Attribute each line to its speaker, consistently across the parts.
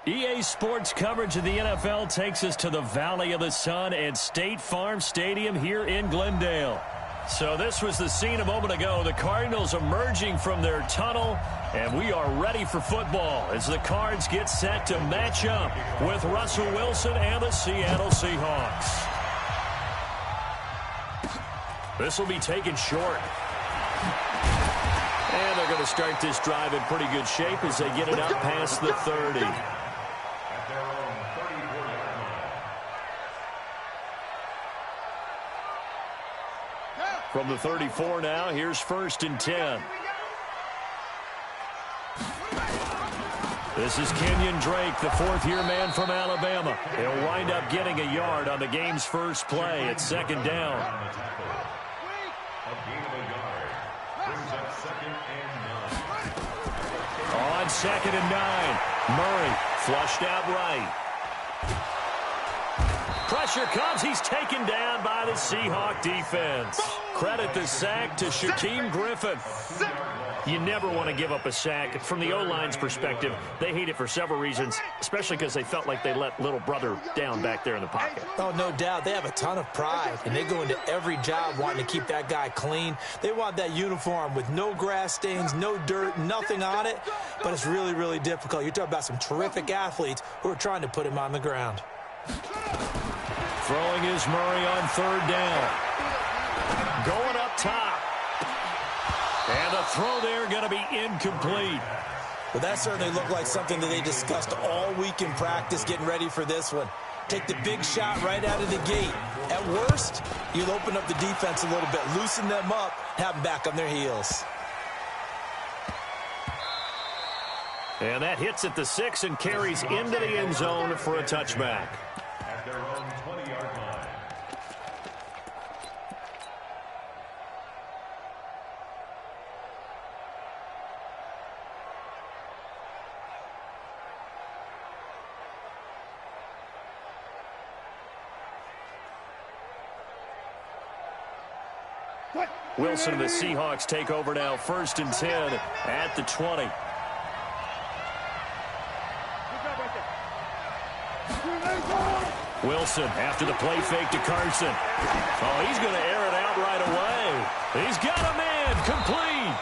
Speaker 1: EA Sports coverage of the NFL takes us to the Valley of the Sun at State Farm Stadium here in Glendale. So this was the scene a moment ago. The Cardinals emerging from their tunnel, and we are ready for football as the Cards get set to match up with Russell Wilson and the Seattle Seahawks. This will be taken short. And they're going to start this drive in pretty good shape as they get it up past the 30. From the 34 now, here's 1st and 10. This is Kenyon Drake, the fourth-year man from Alabama. He'll wind up getting a yard on the game's first play at 2nd down. On 2nd and 9, Murray flushed out right. Pressure comes. He's taken down by the Seahawk defense. Credit the sack to Shaquem Griffin. You never want to give up a sack. From the O-line's perspective, they hate it for several reasons, especially because they felt like they let little brother down back there in the pocket.
Speaker 2: Oh, no doubt. They have a ton of pride, and they go into every job wanting to keep that guy clean. They want that uniform with no grass stains, no dirt, nothing on it, but it's really, really difficult. You're talking about some terrific athletes who are trying to put him on the ground.
Speaker 1: Throwing is Murray on 3rd down. Going up top. And the throw there going to be incomplete.
Speaker 2: Well, that certainly looked like something that they discussed all week in practice getting ready for this one. Take the big shot right out of the gate. At worst, you'll open up the defense a little bit, loosen them up, have them back on their heels.
Speaker 1: And that hits at the 6 and carries into the end zone for a touchback.
Speaker 3: At their own 20-yard line.
Speaker 1: Wilson and the Seahawks take over now, 1st and 10 at the 20. Wilson after the play fake to Carson. Oh, he's going to air it out right away. He's got a man complete.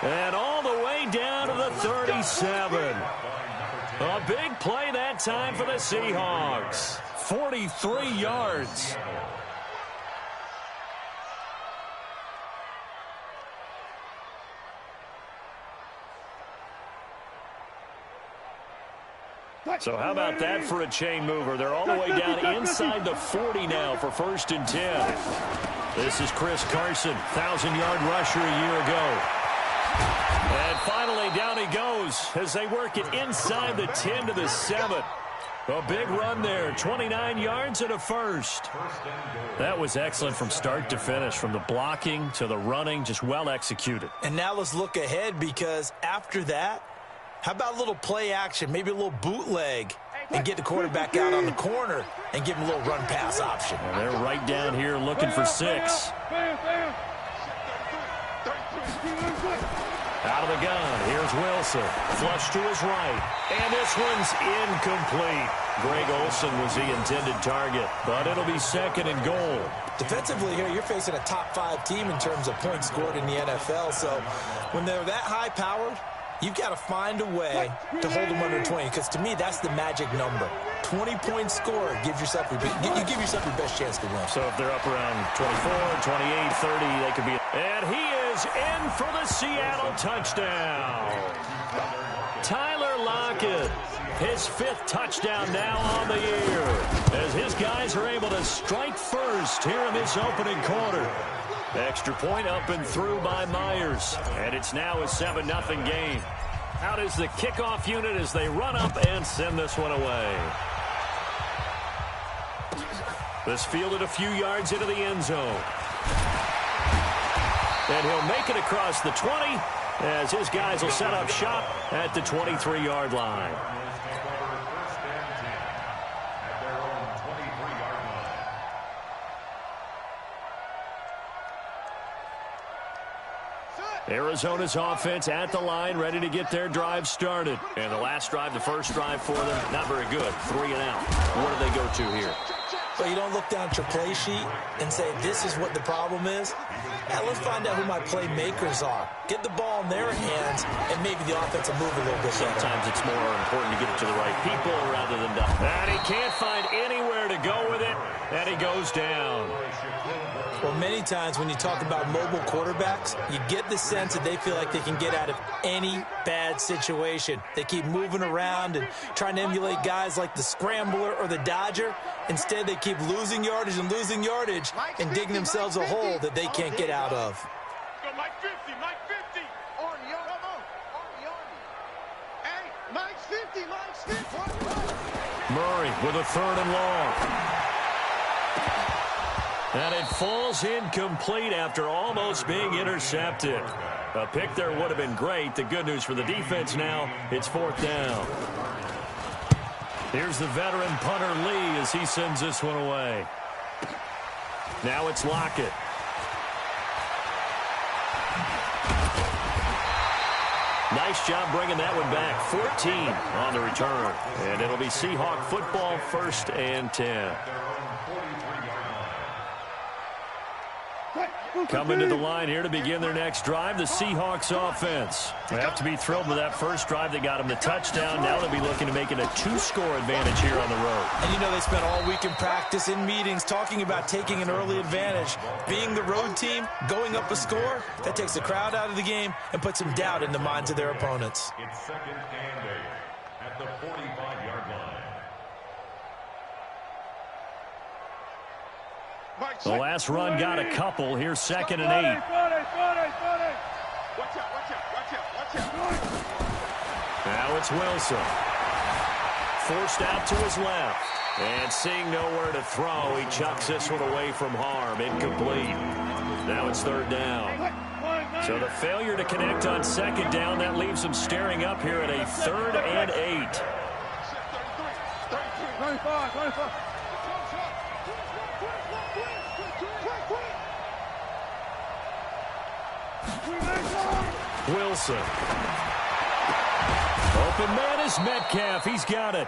Speaker 1: And all the way down to the 37. A big play that time for the Seahawks. 43 yards. So how about that for a chain mover? They're all the way down inside the 40 now for 1st and 10. This is Chris Carson, 1,000-yard rusher a year ago. And finally, down he goes as they work it inside the 10 to the 7. A big run there, 29 yards and a first. That was excellent from start to finish, from the blocking to the running, just well executed.
Speaker 2: And now let's look ahead, because after that, how about a little play action, maybe a little bootleg, and get the quarterback out on the corner and give him a little run-pass option.
Speaker 1: And they're right down here looking for 6. Out of the gun, here's Wilson. Flush to his right. And this one's incomplete. Greg Olsen was the intended target, but it'll be 2nd and goal.
Speaker 2: Defensively here, you're facing a top-5 team in terms of points scored in the NFL, so when they're that high-powered, you've got to find a way to hold them under 20, because to me, that's the magic number. 20-point score, you give yourself your best chance to win.
Speaker 1: So if they're up around 24, 28, 30, they could be. And he is in for the Seattle touchdown. Tyler Lockett, his 5th touchdown now on the year, as his guys are able to strike first here in this opening quarter. Extra point up and through by Myers. And it's now a 7-0 game. Out is the kickoff unit as they run up and send this one away. This fielded a few yards into the end zone. And he'll make it across the 20 as his guys will set up shop at the 23-yard line. Arizona's offense at the line, ready to get their drive started. And the last drive, the first drive for them, not very good. 3 and out. What do they go to here?
Speaker 2: Well, you don't look down at your play sheet and say, this is what the problem is. Now, let's find out who my playmakers are. Get the ball in their hands, and maybe the offense will move a little bit better.
Speaker 1: Sometimes it's more important to get it to the right people rather than done. And he can't find anywhere to go with it, and he goes down.
Speaker 2: Well, many times when you talk about mobile quarterbacks, you get the sense that they feel like they can get out of any bad situation. They keep moving around and trying to emulate guys like the Scrambler or the Dodger. Instead, they keep losing yardage and digging themselves a hole that they can't get out of.
Speaker 4: Go Mike 50, Mike 50. On the arm. Hey, Mike's 50, Mike's 50.
Speaker 1: Murray with a 3rd and long. And it falls incomplete after almost being intercepted. A pick there would have been great. The good news for the defense now, it's 4th down. Here's the veteran punter Lee as he sends this one away. Now it's Lockett. Nice job bringing that one back. 14 on the return. And it'll be Seahawk football, 1st and 10. Coming to the line here to begin their next drive, the Seahawks offense. They have to be thrilled with that first drive that got them the touchdown. Now they'll be looking to make it a 2-score advantage here on the road.
Speaker 2: And you know they spent all week in practice, in meetings, talking about taking an early advantage. Being the road team, going up a score, that takes the crowd out of the game and puts some doubt in the minds of their opponents.
Speaker 3: It's 2nd and 8 at the 45-yard line.
Speaker 1: The last run got a couple. Here's 2nd and 8.
Speaker 4: Watch out.
Speaker 1: Now it's Wilson. Forced out to his left. And seeing nowhere to throw, he chucks this one away from harm. Incomplete. Now it's 3rd down. So the failure to connect on 2nd down, that leaves him staring up here at a 3rd and 8.
Speaker 4: 25.
Speaker 1: Wilson. Open man is Metcalf. He's got it.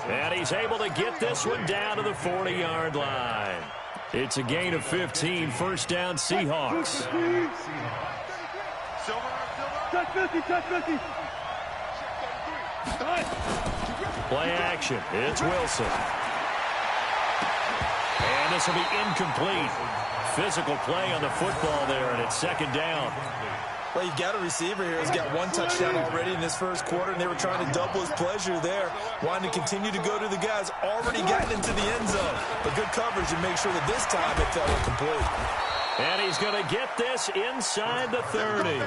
Speaker 1: And he's able to get this one down to the 40-yard line. It's a gain of 15. 1st down, Seahawks.
Speaker 4: Touch 50.
Speaker 1: Play action. It's Wilson. And this will be incomplete. Physical play on the football there, and it's 2nd down.
Speaker 2: Well, you've got a receiver here who's got 1 touchdown already in this first quarter, and they were trying to double his pleasure there, wanting to continue to go to the guys already gotten into the end zone. But good coverage to make sure that this time it fell incomplete.
Speaker 1: And he's going to get this inside the 30.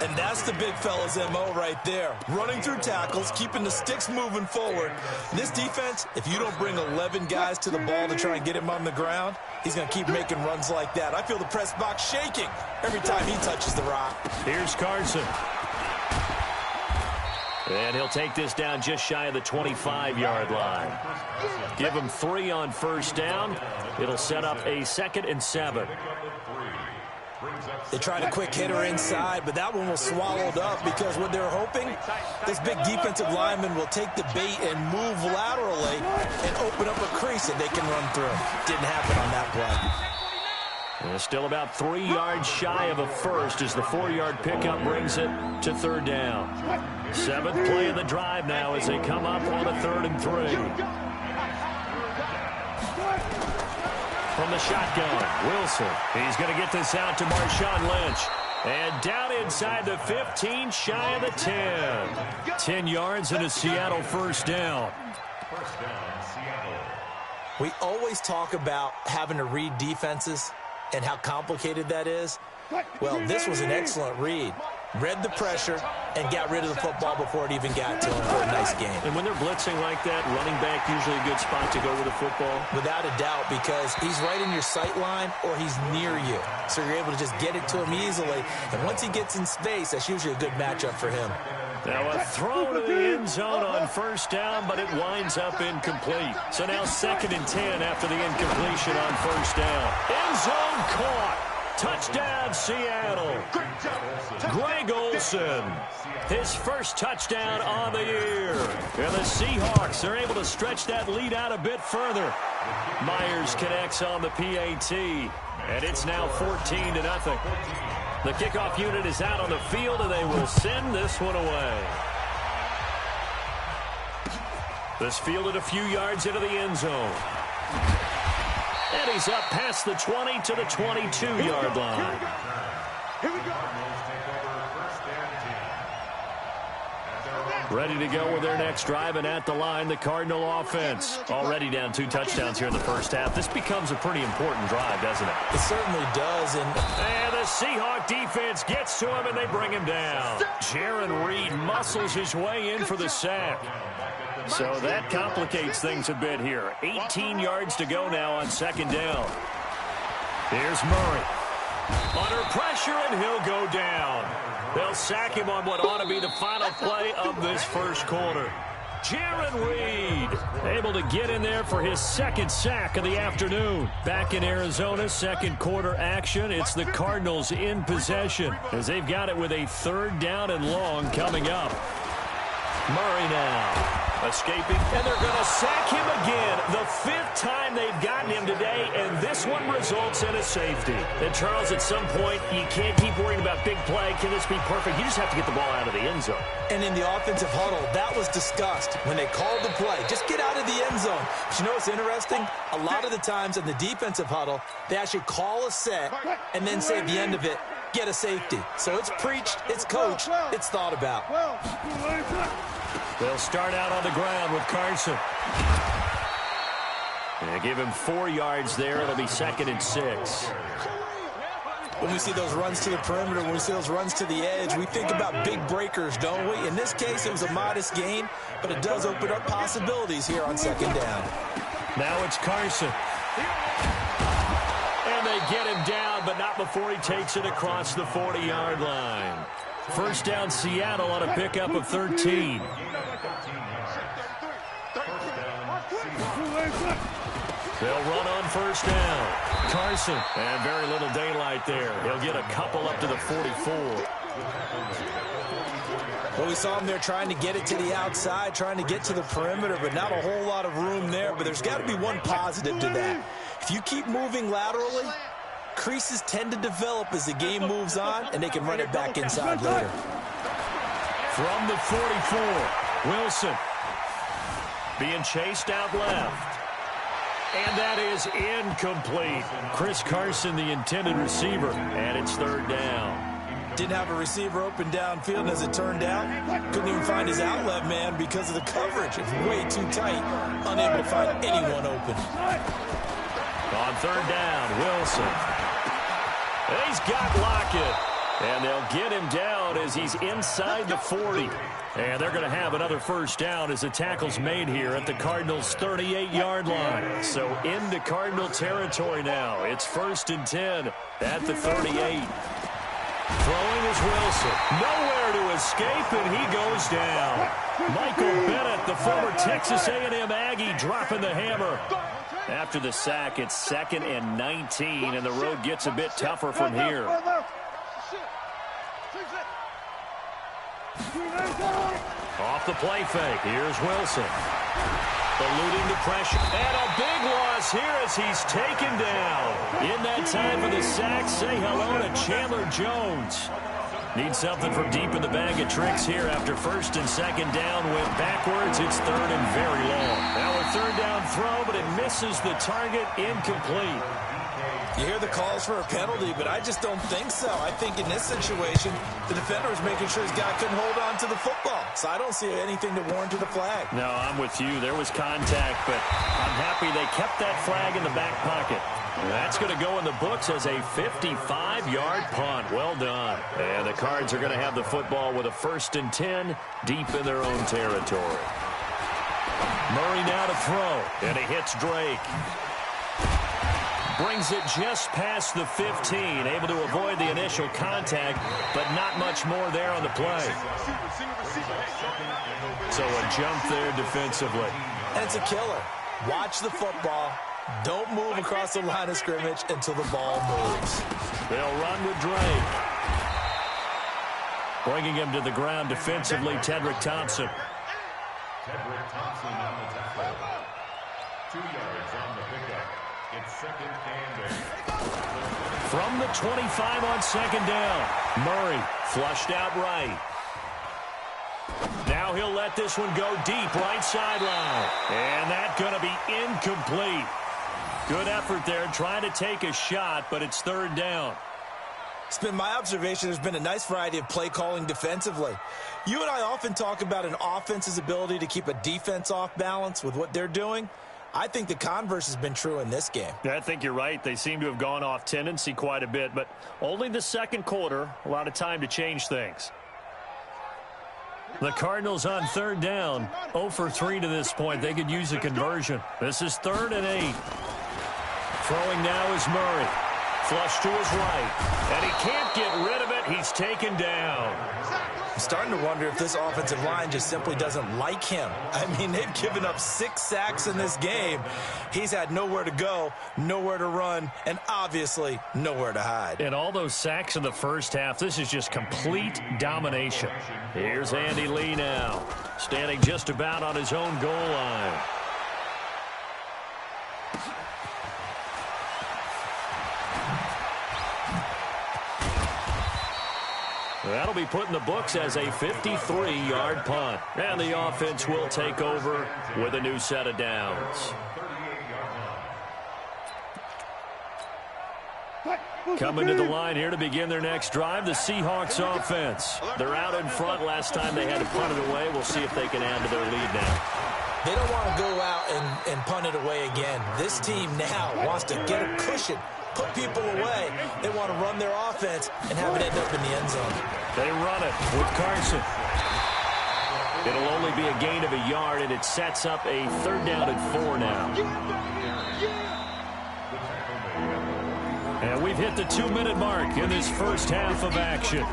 Speaker 2: And that's the big fella's MO right there. Running through tackles, keeping the sticks moving forward. This defense, if you don't bring 11 guys to the ball to try and get him on the ground, he's going to keep making runs like that. I feel the press box shaking every time he touches the rock.
Speaker 1: Here's Carson. And he'll take this down just shy of the 25-yard line. Give him 3 on 1st down. It'll set up a 2nd and 7.
Speaker 2: They tried a quick hitter inside, but that one was swallowed up because what they're hoping, this big defensive lineman will take the bait and move laterally and open up a crease that they can run through. Didn't happen on that play.
Speaker 1: And still about 3 yards shy of a first as the 4-yard pickup brings it to 3rd down. 7th play of the drive now as they come up on a 3rd and 3. From the shotgun, Wilson. He's going to get this out to Marshawn Lynch. And down inside the 15, shy of the 10. 10 yards and a Seattle 1st down.
Speaker 2: We always talk about having to read defenses and how complicated that is. Well, this was an excellent read. Read the pressure and got rid of the football before it even got to him for a nice game.
Speaker 1: And when they're blitzing like that, running back usually a good spot to go with the football?
Speaker 2: Without a doubt, because he's right in your sight line or he's near you. So you're able to just get it to him easily. And once he gets in space, that's usually a good matchup for him.
Speaker 1: Now a throw to the end zone on 1st down, but it winds up incomplete. So now 2nd and 10 after the incompletion on 1st down. End zone caught. Touchdown, Seattle. Greg Olsen, his first touchdown on the year. And the Seahawks are able to stretch that lead out a bit further. Myers connects on the PAT, and it's now 14-0. The kickoff unit is out on the field, and they will send this one away. This fielded a few yards into the end zone. And he's up past the 20 to the 22-yard line.
Speaker 4: Here we go.
Speaker 1: Ready to go with their next drive, and at the line, the Cardinal offense. Already down 2 touchdowns here in the first half. This becomes a pretty important drive, doesn't it?
Speaker 2: It certainly does. And
Speaker 1: the Seahawk defense gets to him, and they bring him down. Jaron Reed muscles his way in for the sack. So that complicates things a bit here. 18 yards to go now on second down. Here's Murray. Under pressure, and he'll go down. They'll sack him on what ought to be the final play of this first quarter. Jaron Reed able to get in there for his second sack of the afternoon. Back in Arizona, second quarter action. It's the Cardinals in possession as they've got it with a 3rd down and long coming up. Murray now. Escaping, and they're going to sack him again. The 5th time they've gotten him today, and this one results in a safety. And, Charles, at some point, you can't keep worrying about big play. Can this be perfect? You just have to get the ball out of the end zone.
Speaker 2: And in the offensive huddle, that was discussed when they called the play. Just get out of the end zone. But you know what's interesting? A lot of the times in the defensive huddle, they actually call a set and then say at the end of it, get a safety. So it's preached, it's coached, it's thought about.
Speaker 1: They'll start out on the ground with Carson. And give him 4 yards there. It'll be 2nd and 6.
Speaker 2: When we see those runs to the perimeter, when we see those runs to the edge, we think about big breakers, don't we? In this case, it was a modest gain, but it does open up possibilities here on second down.
Speaker 1: Now it's Carson. And they get him down, but not before he takes it across the 40-yard line. First down, Seattle on a pickup of 13. They'll run on first down. Carson, and very little daylight there. He'll get a couple up to the 44.
Speaker 2: Well, we saw him there trying to get it to the outside, trying to get to the perimeter, but not a whole lot of room there. But there's got to be one positive to that. If you keep moving laterally, creases tend to develop as the game moves on, and they can run it back inside later.
Speaker 1: From the 44, Wilson being chased out left. And that is incomplete. Chris Carson, the intended receiver, and it's 3rd down.
Speaker 2: Didn't have a receiver open downfield, as it turned out. Couldn't even find his outlet man because of the coverage. It's way too tight, unable to find anyone open.
Speaker 1: On 3rd down, Wilson. He's got Lockett. And they'll get him down as he's inside the 40. And they're going to have another first down as the tackle's made here at the Cardinals' 38-yard line. So into Cardinal territory now. It's 1st and 10 at the 38. Throwing is Wilson. Nowhere to escape, and he goes down. Michael Bennett, the former Texas A&M Aggie, dropping the hammer. After the sack, it's 2nd and 19, and the road gets a bit tougher from here. Off the play fake. Here's Wilson. Eluding the pressure. And a big loss here as he's taken down. In that time for the sack, say hello to Chandler Jones. Needs something from deep in the bag of tricks here after 1st and 2nd down. Went backwards. It's 3rd and very long. Now a 3rd down throw, but it misses the target. Incomplete.
Speaker 2: You hear the calls for a penalty, but I just don't think so. I think in this situation, the defender was making sure his guy couldn't hold on to the football. So I don't see anything to warrant the flag.
Speaker 1: No, I'm with you. There was contact, but I'm happy they kept that flag in the back pocket. That's going to go in the books as a 55-yard punt. Well done. And the Cards are going to have the football with a 1st and 10 deep in their own territory. Murray now to throw, and he hits Drake. Brings it just past the 15, able to avoid the initial contact, but not much more there on the play. So a jump there defensively.
Speaker 2: And it's a killer. Watch the football. Don't move across the line of scrimmage until the ball moves.
Speaker 1: They'll run with Drake. Bringing him to the ground defensively, Tedrick Thompson.
Speaker 3: Tedrick Thompson on the tackle. 2 yards on the pickup. It's 2nd and 8.
Speaker 1: From the 25 on 2nd down. Murray flushed out right. Now he'll let this one go deep right sideline. And that's going to be incomplete. Good effort there trying to take a shot, but it's 3rd down.
Speaker 2: It's been my observation there's been a nice variety of play calling defensively. You and I often talk about an offense's ability to keep a defense off balance with what they're doing. I think the converse has been true in this game.
Speaker 1: Yeah, I think you're right. They seem to have gone off tendency quite a bit, but only the 2nd quarter, a lot of time to change things. The Cardinals on 3rd down, 0 for 3 to this point. They could use a conversion. This is 3rd and 8. Throwing now is Murray. Flush to his right. And he can't get rid of it. He's taken down.
Speaker 2: I'm starting to wonder if this offensive line just simply doesn't like him. I mean, they've given up 6 sacks in this game. He's had nowhere to go, nowhere to run, and obviously nowhere to hide.
Speaker 1: And all those sacks in the first half, this is just complete domination. Here's Andy Lee now, standing just about on his own goal line. That'll be put in the books as a 53-yard punt. And the offense will take over with a new set of downs. Coming to the line here to begin their next drive, the Seahawks offense. They're out in front. Last time they had to punt it away. We'll see if they can add to their lead now.
Speaker 2: They don't want to go out and punt it away again. This team now wants to get a cushion, put people away. They want to run their offense and have it end up in the end zone.
Speaker 1: They run it with Carson. It'll only be a gain of a yard, and it sets up a 3rd down and 4 now. And we've hit the 2-minute mark in this first half of action.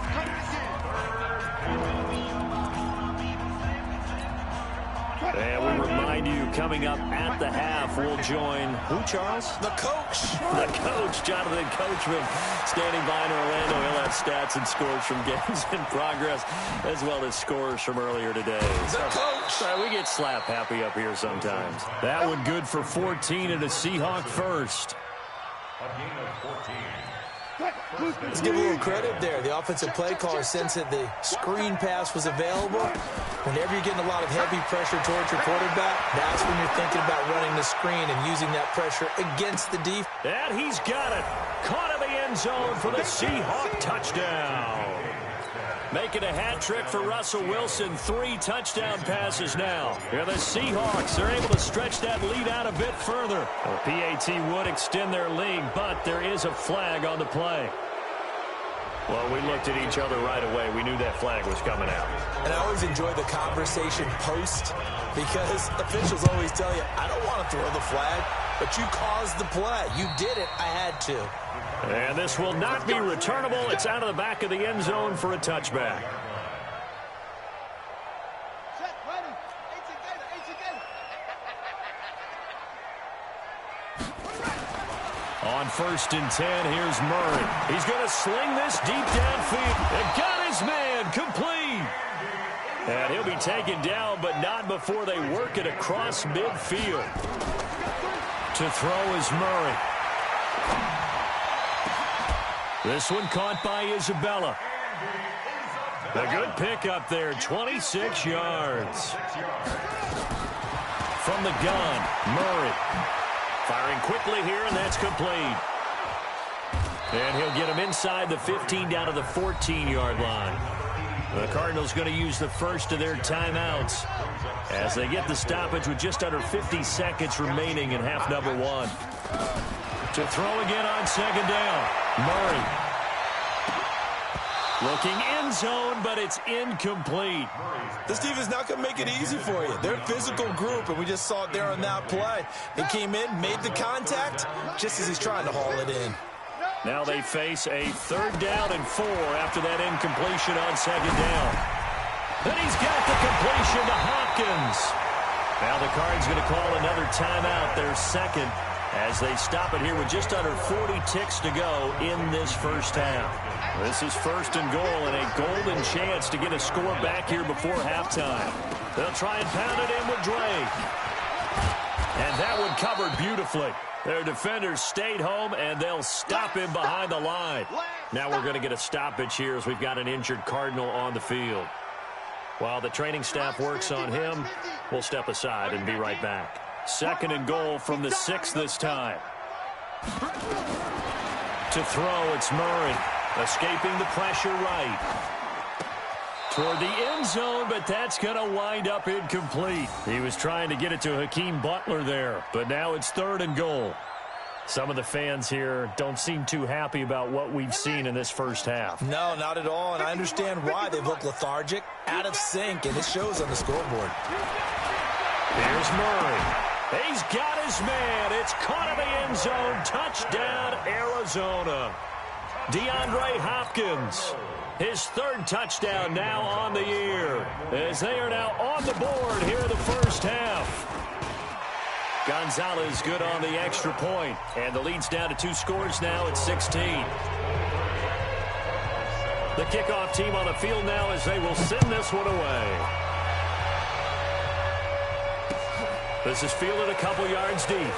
Speaker 1: And we remind you, coming up at the half, we'll join who, Charles?
Speaker 2: The coach.
Speaker 1: The coach, Jonathan Coachman, standing by in Orlando. He'll have stats and scores from games in progress, as well as scores from earlier today.
Speaker 2: The coach.
Speaker 1: Sorry, we get slap happy up here sometimes. That one good for 14 and a Seahawk first.
Speaker 3: A gain of 14.
Speaker 2: Let's give a little credit there. The offensive play caller sensed that the screen pass was available. Whenever you're getting a lot of heavy pressure towards your quarterback, that's when you're thinking about running the screen and using that pressure against the defense.
Speaker 1: And he's got it. Caught in the end zone for the Seahawk touchdown. Making a hat trick for Russell Wilson. 3 touchdown passes now. And the Seahawks are able to stretch that lead out a bit further. The PAT would extend their lead, but there is a flag on the play. Well, we looked at each other right away. We knew that flag was coming out.
Speaker 2: And I always enjoy the conversation post because officials always tell you, I don't want to throw the flag, but you caused the play. You did it. I had to.
Speaker 1: And this will not be returnable. It's out of the back of the end zone for a touchback.
Speaker 4: Set, ready. 18
Speaker 1: On 1st and 10, here's Murray. He's going to sling this deep downfield. And got his man complete. And he'll be taken down, but not before they work it across midfield. To throw is Murray. This one caught by Isabella. A good pickup there, 26 yards. From the gun, Murray. Firing quickly here, and that's complete. And he'll get him inside the 15 down to the 14-yard line. The Cardinals going to use the first of their timeouts as they get the stoppage with just under 50 seconds remaining in half number 1. To throw again on 2nd down. Murray. Looking end zone, but it's incomplete.
Speaker 2: This team is not going to make it easy for you. They're a physical group, and we just saw it there on that play. He came in, made the contact, just as he's trying to haul it in.
Speaker 1: Now they face a 3rd down and 4 after that incompletion on 2nd down. Then he's got the completion to Hopkins. Now the Cards going to call another timeout, their second, as they stop it here with just under 40 ticks to go in this first half. This is first and goal and a golden chance to get a score back here before halftime. They'll try and pound it in with Drake. And that one covered beautifully. Their defenders stayed home, and they'll stop him behind the line. Now we're going to get a stoppage here as we've got an injured Cardinal on the field. While the training staff works on him, we'll step aside and be right back. Second and goal from the 6 this time. To throw, it's Murray. Escaping the pressure right. Toward the end zone, but that's going to wind up incomplete. He was trying to get it to Hakeem Butler there, but now it's third and goal. Some of the fans here don't seem too happy about what we've seen in this first half.
Speaker 2: No, not at all, and I understand why. They look lethargic, out of sync, and it shows on the scoreboard.
Speaker 1: Here's Murray. He's got his man. It's caught in the end zone. Touchdown, Arizona. DeAndre Hopkins, his third touchdown now on the year, as they are now on the board here in the first half. Gonzalez good on the extra point, and the lead's down to 2 scores now at 16. The kickoff team on the field now as they will send this one away. This is fielded a couple yards deep.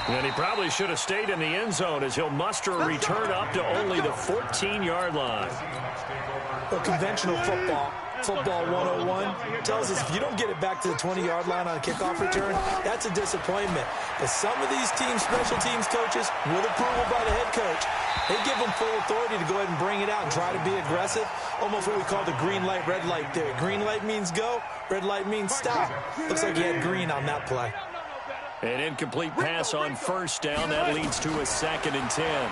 Speaker 1: And he probably should have stayed in the end zone as he'll muster a return up to only the 14-yard line.
Speaker 2: Well, conventional football 101 tells us if you don't get it back to the 20-yard line on a kickoff return, that's a disappointment. But some of these teams, special teams coaches, with approval by the head coach, they give them full authority to go ahead and bring it out and try to be aggressive. Almost what we call the green light, red light theory. Green light means go, red light means stop. Looks like he had green on that play.
Speaker 1: An incomplete pass on first down. That leads to a 2nd and 10.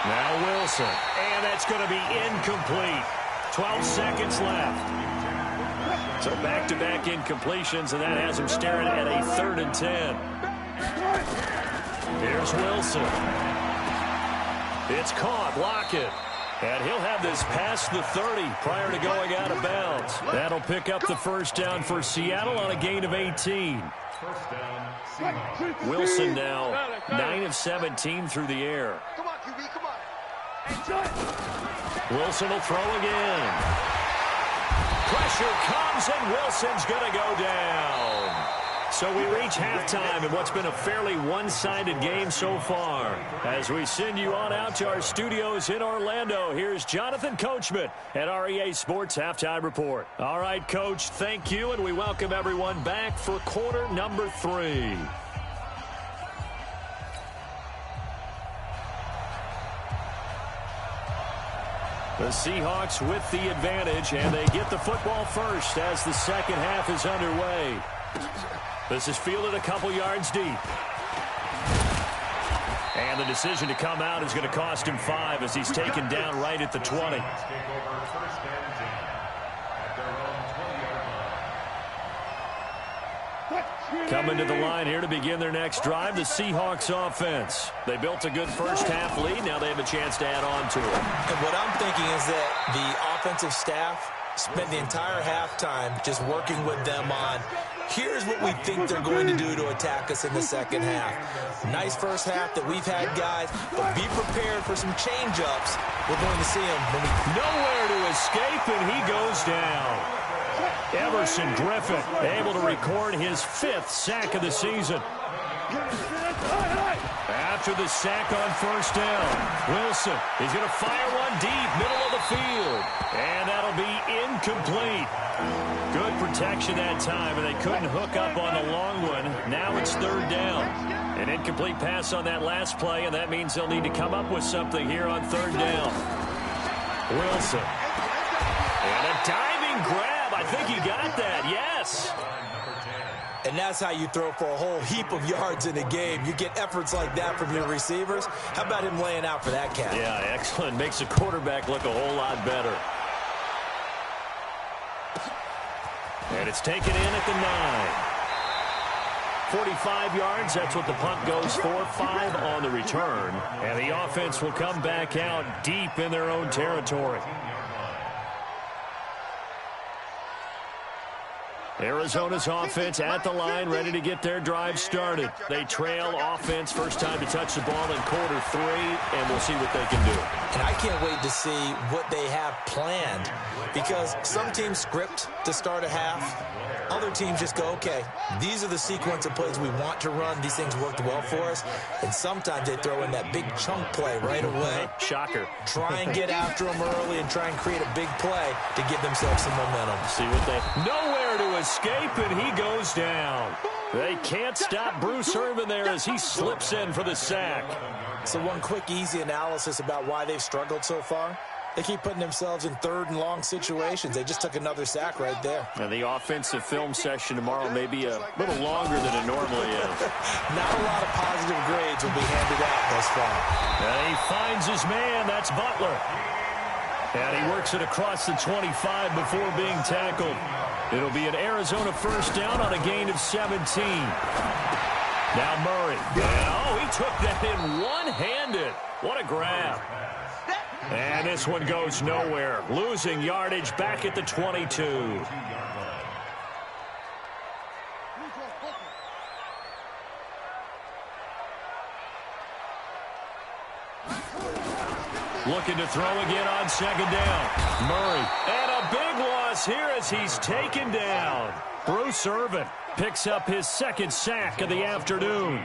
Speaker 1: Now Wilson. And that's going to be incomplete. 12 seconds left. So back-to-back incompletions, and that has him staring at a 3rd and 10. Here's Wilson. It's caught. Lockett. And he'll have this past the 30 prior to going out of bounds. That'll pick up the first down for Seattle on a gain of 18. Wilson now 9 of 17 through the air.
Speaker 4: Come on, QB, come on.
Speaker 1: Wilson will throw again. Pressure comes, and Wilson's going to go down. So we reach halftime in what's been a fairly one-sided game so far. As we send you on out to our studios in Orlando, here's Jonathan Coachman at REA Sports Halftime Report. All right, Coach, thank you, and we welcome everyone back for quarter number 3. The Seahawks with the advantage, and they get the football first as the second half is underway. This is fielded a couple yards deep. And the decision to come out is going to cost him 5 as he's taken down right at the 20. Coming to the line here to begin their next drive, the Seahawks offense. They built a good first half lead. Now they have a chance to add on to it.
Speaker 2: And what I'm thinking is that the offensive staff spent the entire halftime just working with them on, here's what we think they're going to do to attack us in the second half. Nice first half that we've had, guys, but be prepared for some change-ups. We're going to see them.
Speaker 1: Nowhere to escape, and he goes down. Everson Griffin able to record his 5th sack of the season. After the sack on first down, Wilson is going to fire one deep, middle of the field. And that'll be incomplete. Good protection that time, and they couldn't hook up on the long one. Now it's 3rd down. An incomplete pass on that last play, and that means they'll need to come up with something here on 3rd down. Wilson. And a diving grab. I think he got that, yes.
Speaker 2: And that's how you throw for a whole heap of yards in a game. You get efforts like that from your receivers. How about him laying out for that cat?
Speaker 1: Yeah, excellent. Makes the quarterback look a whole lot better. And it's taken in at the 9. 45 yards, that's what the punt goes for. 5 on the return. And the offense will come back out deep in their own territory. Arizona's offense at the line, ready to get their drive started. They trail offense, first time to touch the ball in quarter 3, and we'll see what they can do.
Speaker 2: And I can't wait to see what they have planned, because some teams script to start a half. Other teams just go, okay, these are the sequence of plays we want to run. These things worked well for us. And sometimes they throw in that big chunk play right away.
Speaker 1: Shocker.
Speaker 2: Try and get after them early and try and create a big play to give themselves some momentum.
Speaker 1: See what they... Nowhere to escape, and he goes down. They can't stop Bruce Irvin there as he slips in for the sack.
Speaker 2: So one quick, easy analysis about why they've struggled so far. They keep putting themselves in third and long situations. They just took another sack right there.
Speaker 1: And the offensive film session tomorrow may be a little longer than it normally is.
Speaker 2: Not a lot of positive grades will be handed out thus far.
Speaker 1: And he finds his man. That's Butler. And he works it across the 25 before being tackled. It'll be an Arizona first down on a gain of 17. Now Murray. And, he took that in one-handed. What a grab. And this one goes nowhere. Losing yardage back at the 22. Looking to throw again on second down. Murray. And a big loss here as he's taken down. Bruce Irvin picks up his second sack of the afternoon.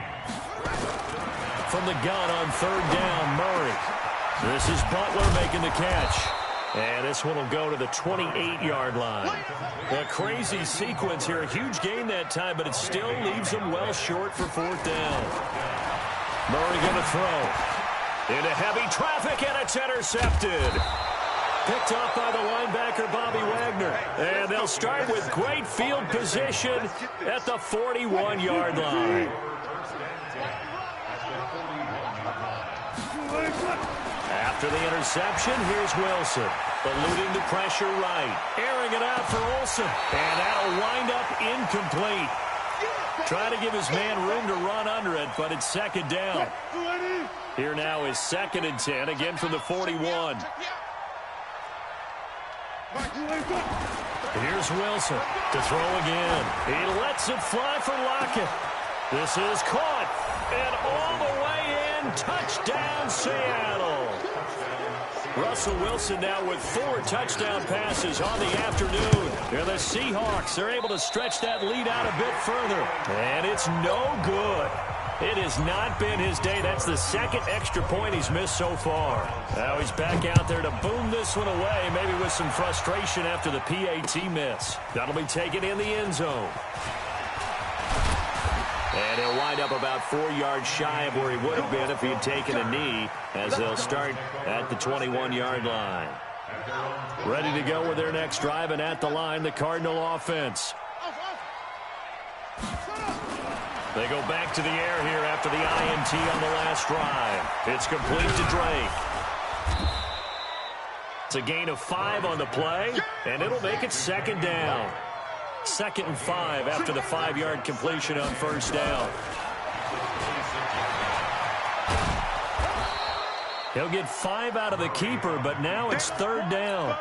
Speaker 1: From the gun on third down, Murray. This is Butler making the catch. And this one will go to the 28-yard line. A crazy sequence here. A huge gain that time, but it still leaves them well short for fourth down. Murray going to throw. Into heavy traffic, and it's intercepted. Picked off by the linebacker, Bobby Wagner. And they'll start with great field position at the 41-yard line. After the interception, here's Wilson. Eluding the pressure right. Airing it out for Olsen. And that'll wind up incomplete. Trying to give his man room to run under it, but it's second down. Here now is 2nd and 10, again from the 41. Here's Wilson to throw again. He lets it fly for Lockett. This is caught. And all the way in, touchdown Seattle. Russell Wilson now with 4 touchdown passes on the afternoon. And the Seahawks, they're able to stretch that lead out a bit further. And it's no good. It has not been his day. That's the second extra point he's missed so far. Now he's back out there to boom this one away, maybe with some frustration after the PAT miss. That'll be taken in the end zone. And he'll wind up about 4 yards shy of where he would have been if he had taken a knee, as they'll start at the 21-yard line. Ready to go with their next drive, and at the line, the Cardinal offense. They go back to the air here after the INT on the last drive. It's complete to Drake. It's a gain of 5 on the play, and it'll make it second down. 2nd and 5 after the 5-yard completion on first down. He'll get 5 out of the keeper, but now it's third down.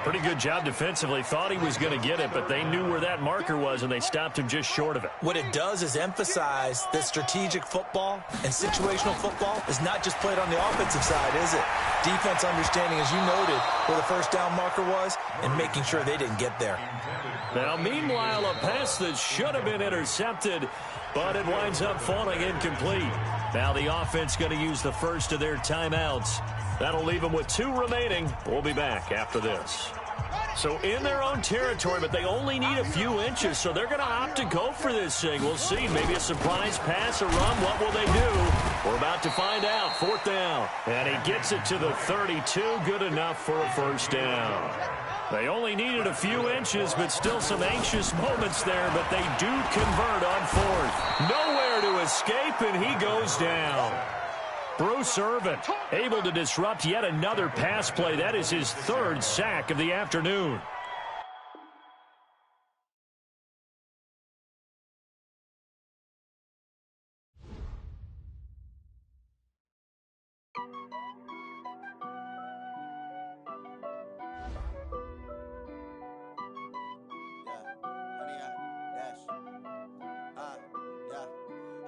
Speaker 1: Pretty good job defensively. Thought he was going to get it, but they knew where that marker was, and they stopped him just short of it.
Speaker 2: What it does is emphasize that strategic football and situational football is not just played on the offensive side, is it? Defense understanding, as you noted, where the first down marker was and making sure they didn't get there.
Speaker 1: Now, meanwhile, a pass that should have been intercepted, but it winds up falling incomplete. Now the offense going to use the first of their timeouts. That'll leave them with 2 remaining. We'll be back after this. So in their own territory, but they only need a few inches, so they're going to opt to go for this thing. We'll see. Maybe a surprise pass or run. What will they do? We're about to find out. 4th down. And he gets it to the 32. Good enough for a first down. They only needed a few inches, but still some anxious moments there, but they do convert on 4th. Nowhere to escape, and he goes down. Bruce Irvin able to disrupt yet another pass play. That is his 3rd sack of the afternoon.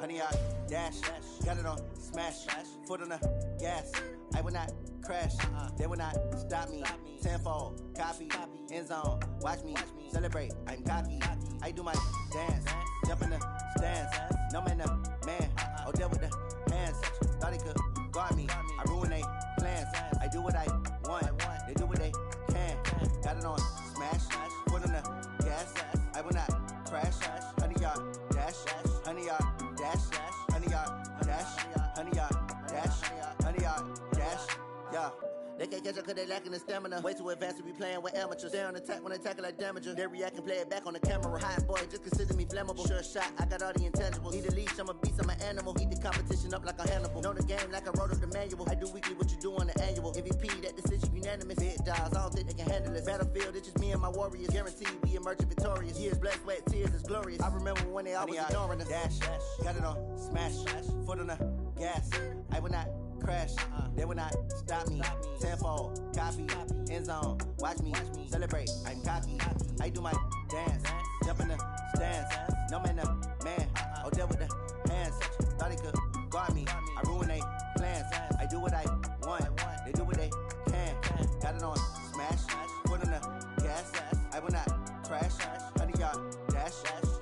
Speaker 5: honey, I dash. Got it on smash, foot on the gas. I will not crash, they will not stop me. Tenfold, copy, end zone, watch me celebrate. I'm cocky, I do my dance, jump in the stands. No man, man, oh, deal with the hands. Thought he could guard me, I ruin they plans. I do what I want, they do what they can. Got it on smash, foot on the gas. I will not crash, 100-yard dash, 100-yard dash, 100-yard dash, 100-yard dash, 100-yard dash, yeah. They can't catch up cause they lacking the stamina. Way too advanced to be playing with amateurs. Stay on attack when they tackle like damager. They react and play it back on the camera. Hot boy, just consider me flammable. Sure shot, I got all the intangibles. Need a leash, I'm a beast, I'm an animal. Eat the competition up like a Hannibal. Know the game like I wrote up the manual. I do weekly what you do on the annual. MVP, that decision unanimous. Big dogs, I don't think they can handle it. Battlefield, it's just me and my warriors. Guaranteed we emerge victorious. Years, blood, sweat, tears, is glorious. I remember when they always ignoring us. Dash, got it on smash, foot on the gas. I will not crash, they will not stop me. Tenfold, copy, end zone, watch me celebrate. I'm cocky, I do my dance, jump in the stands. No man, man, oh, deal with the hands. Thought he could guard me, I ruin they plans. I do what I want, they do what they can. Got it on smash, foot on the gas. I will not crash, 100-yard dash,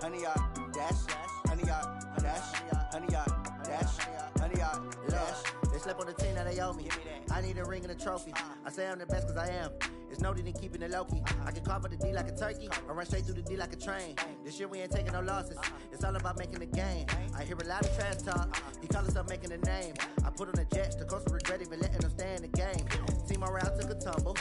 Speaker 5: 100-yard dash, 100-yard dash, 100-yard dash, 100-yard dash. They slept on the team that they owe me. I need a ring and a trophy. I say I'm the best cause I am. It's noted in keeping it low-key. I can carve up the D like a turkey or run straight through the D like a train. This year we ain't taking no losses. It's all about making the game. I hear a lot of trash talk. He call himself making a name. I put on the Jets. The coach will regret even letting them stay in the game. Team morale took a tumble.